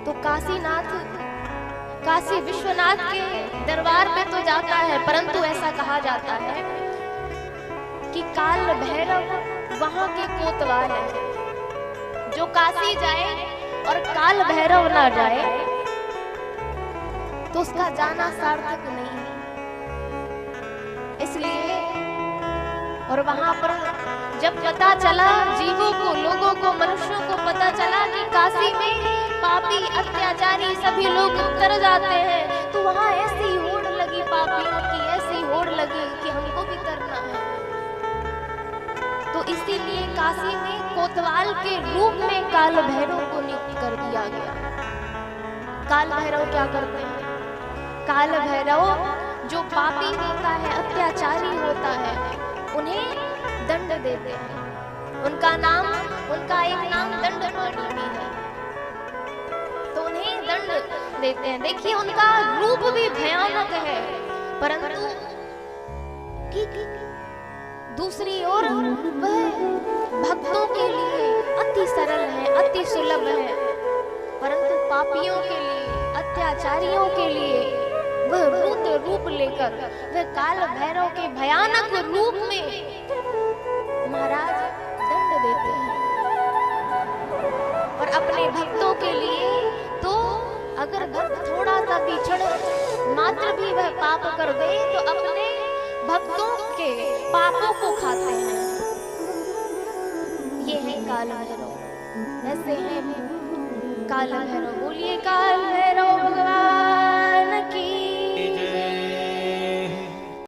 तो काशी विश्वनाथ के दरबार पे तो जाता है, परंतु ऐसा कहा जाता है कि काल भैरव वहां के कोतवाल है। जो काशी जाए और काल भैरव ना जाए तो उसका जाना सार्थक नहीं है। इसलिए और वहां पर जब पता चला जीवों को, लोगों को, मनुष्यों को पता चला कि काशी में पापी अत्याचारी सभी लोग उतर जाते हैं, तो वहां ऐसी होड़ लगी पापियों की, ऐसी होड़ लगी कि हमको भी करना है। तो इसीलिए काशी में कोतवाल के रूप में काल भैरव को नियुक्त कर दिया गया। काल भैरव क्या करते हैं? काल भैरव जो पापी होता है, अत्याचारी होता है, उन्हें दंड देते हैं। उनका एक नाम दंडपाणी भी है, तो उन्हें दंड देते हैं। देखिए उनका रूप भी भयानक है, परंतु दूसरी ओर वह भक्तों के लिए अति सरल है, अति सुलभ है, परंतु पापियों के लिए, अत्याचारियों के लिए वह रुद्र रूप लेकर, वह काल भैरव के भयानक रूप में महाराज दंड देते हैं। और अपने भक्तों के लिए तो अगर भक्त थोड़ा सा भी क्षण मात्र भी वह पाप कर दे तो अपने भक्तों के पापों को खाते हैं। ये है काल भैरव, ऐसे हैं काल भैरव। बोलिए काल भैरव